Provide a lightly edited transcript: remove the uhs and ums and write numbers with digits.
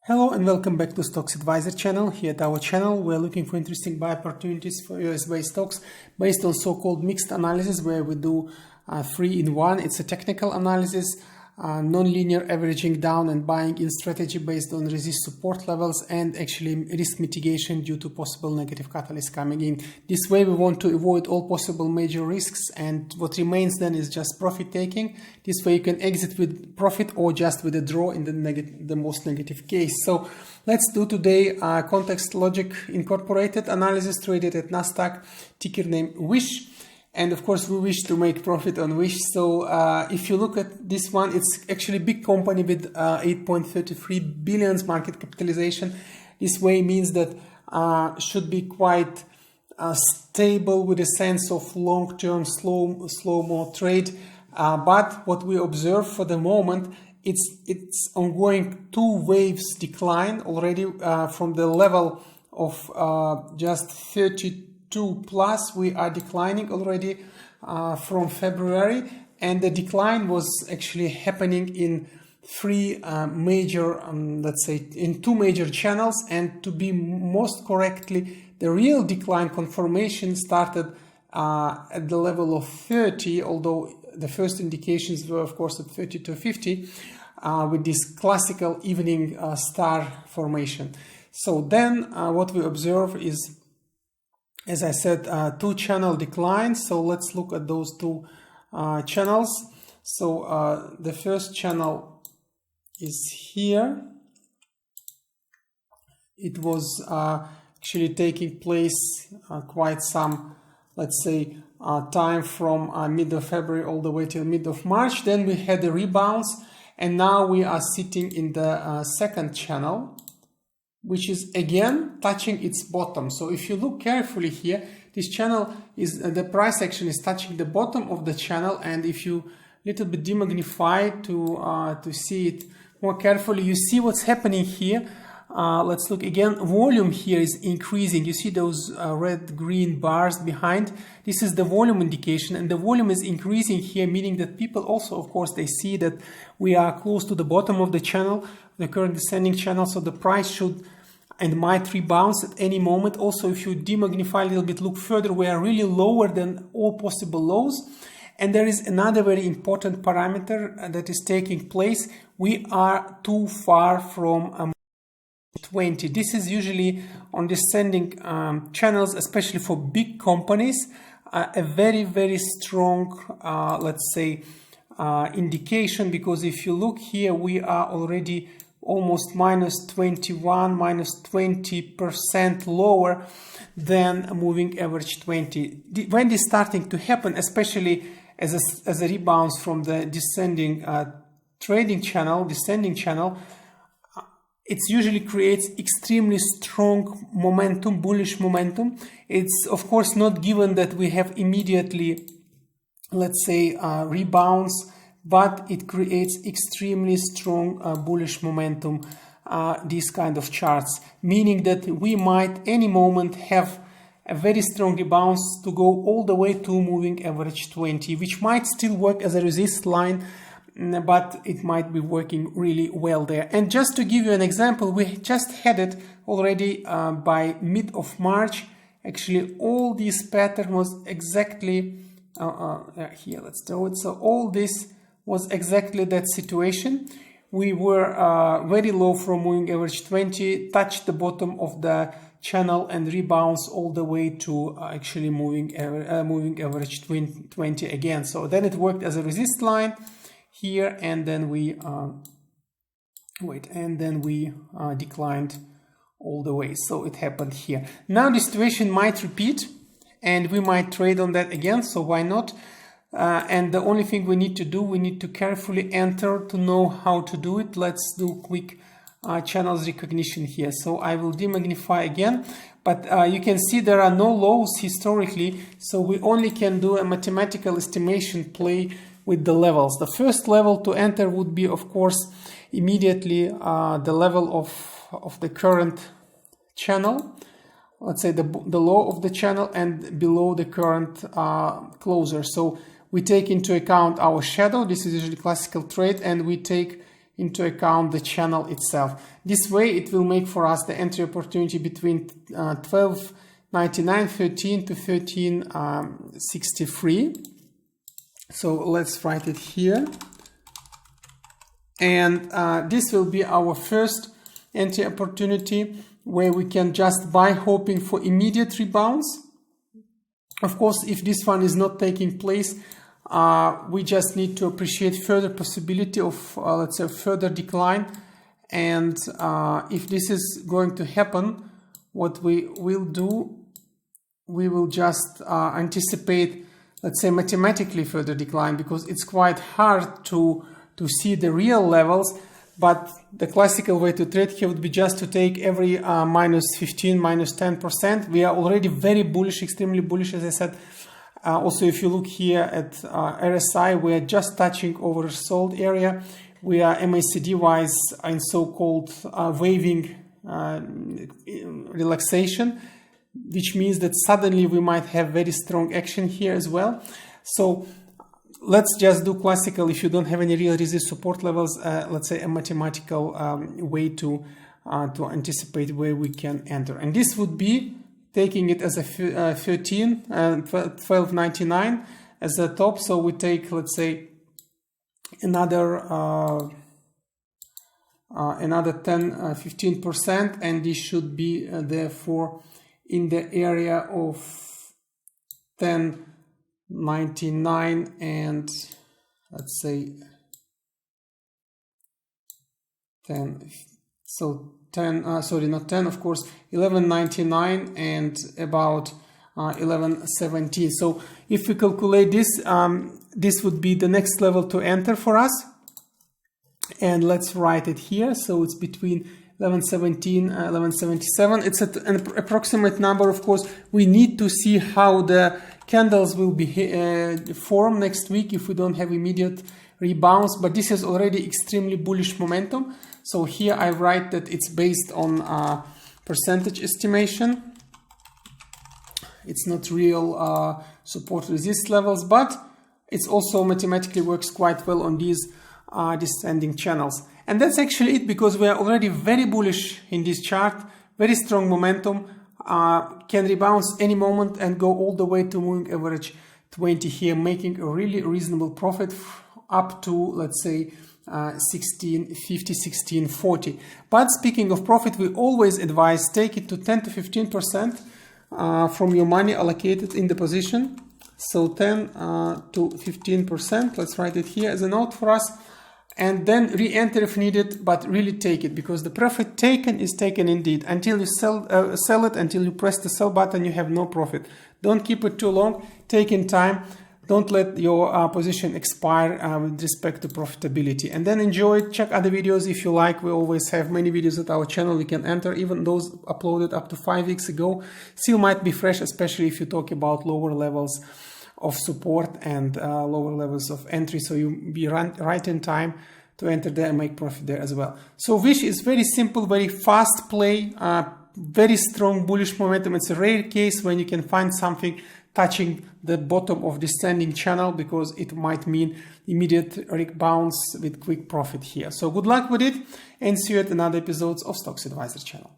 Hello and welcome back to Stocks Advisor channel. Here at our channel, we're looking for interesting buy opportunities for US-based stocks based on so-called mixed analysis, where we do 3-in-1. It's a technical analysis, non-linear averaging down and buying in strategy based on resist support levels, and actually risk mitigation due to possible negative catalysts coming in. This way we want to avoid all possible major risks, and what remains then is just profit taking. This way you can exit with profit or just with a draw in the most negative case. So let's do today ContextLogic Incorporated analysis traded at Nasdaq, ticker name WISH. And of course, we wish to make profit on WISH. So if you look at this one, it's actually a big company with 8.33 billion market capitalization. This way means that should be quite stable with a sense of long-term slow-mo trade. But what we observe for the moment, it's ongoing two waves decline already from the level of just 32 plus. We are declining already from February, and the decline was actually happening in three major, let's say in two major channels, and to be most correctly, the real decline confirmation started at the level of 30, although the first indications were of course at 30 to 50 with this classical evening star formation. So then what we observe is, as I said, two channel declines. So let's look at those two channels. So the first channel is here. It was actually taking place quite some, let's say, time from mid of February all the way till mid of March. Then we had a rebound, and now we are sitting in the second channel, which is again touching its bottom. So if you look carefully here, this channel is the price action is touching the bottom of the channel, and if you little bit demagnify to see it more carefully, you see what's happening here. Let's look again. Volume here is increasing. You see those red-green bars behind. This is the volume indication, and the volume is increasing here, meaning that people also, of course, they see that we are close to the bottom of the channel, the current descending channel, so the price should and might rebound at any moment. Also, if you demagnify a little bit, look further, we are really lower than all possible lows. And there is another very important parameter that is taking place. We are too far from 20. This is usually on descending channels, especially for big companies, a very, very strong, let's say, indication, because if you look here, we are already almost minus 21, minus 20% lower than moving average 20. When this is starting to happen, especially as a rebound from the descending trading channel, descending channel, it usually creates extremely strong momentum, bullish momentum. It's of course not given that we have immediately, let's say, rebounds, but it creates extremely strong bullish momentum, these kind of charts, meaning that we might any moment have a very strong rebound to go all the way to moving average 20, which might still work as a resist line, but it might be working really well there. And just to give you an example, we just had it already by mid of March. Actually, all this pattern was exactly here. Let's do it. So all this was exactly that situation. We were very low from moving average 20, touched the bottom of the channel and rebounds all the way to actually moving average 20 again. So then it worked as a resist line here, and then we declined all the way. So it happened here. Now the situation might repeat, and we might trade on that again. So why not? And the only thing we need to do, we need to carefully enter to know how to do it. Let's do quick channels recognition here. So I will demagnify again, but you can see there are no lows historically, so we only can do a mathematical estimation play with the levels. The first level to enter would be, of course, immediately the level of the current channel. Let's say the low of the channel and below the current closer. So we take into account our shadow. This is usually classical trade, and we take into account the channel itself. This way it will make for us the entry opportunity between 12.99, 13 to 13.63. So let's write it here. And this will be our first entry opportunity where we can just buy hoping for immediate rebounds. Of course, if this one is not taking place, we just need to appreciate further possibility of, let's say, further decline. And if this is going to happen, what we will do, we will just anticipate, let's say, mathematically further decline, because it's quite hard to see the real levels. But the classical way to trade here would be just to take every minus 15, minus 10%. We are already very bullish, extremely bullish, as I said. Also, if you look here at RSI, we are just touching oversold area. We are MACD-wise in so-called waving relaxation, which means that suddenly we might have very strong action here as well. So let's just do classical, if you don't have any real resist support levels, let's say a mathematical way to anticipate where we can enter. And this would be taking it as a 12.99 as the top. So we take, let's say, another 10-15%, and this should be therefore in the area of 10.99 and let's say 10. So 10, sorry, not 10, of course, 11.99 and about 11.17. So if we calculate this, this would be the next level to enter for us. And let's write it here. So it's between 11.17, 11.77. It's an approximate number. Of course, we need to see how the candles will be formed next week if we don't have immediate rebounds. But this is already extremely bullish momentum. So here I write that it's based on percentage estimation. It's not real support resist levels, but it's also mathematically works quite well on these descending channels. And that's actually it, because we are already very bullish in this chart, very strong momentum, can rebound any moment and go all the way to moving average 20 here, making a really reasonable profit up to, let's say, 1650, 1640. But speaking of profit, we always advise take it to 10 to 15% from your money allocated in the position. So 10 to 15%, let's write it here as a note for us. And then re-enter if needed, but really take it, because the profit taken is taken indeed. Until you sell it, until you press the sell button, you have no profit. Don't keep it too long, take in time. Don't let your position expire with respect to profitability. And then enjoy it. Check other videos if you like. We always have many videos at our channel. You can enter, even those uploaded up to 5 weeks ago. Still might be fresh, especially if you talk about lower levels of support and lower levels of entry. So you be right in time to enter there and make profit there as well. So Wish is very simple, very fast play, very strong bullish momentum. It's a rare case when you can find something touching the bottom of the descending channel, because it might mean immediate rebounds with quick profit here. So good luck with it, and see you at another episodes of Stocks Advisor channel.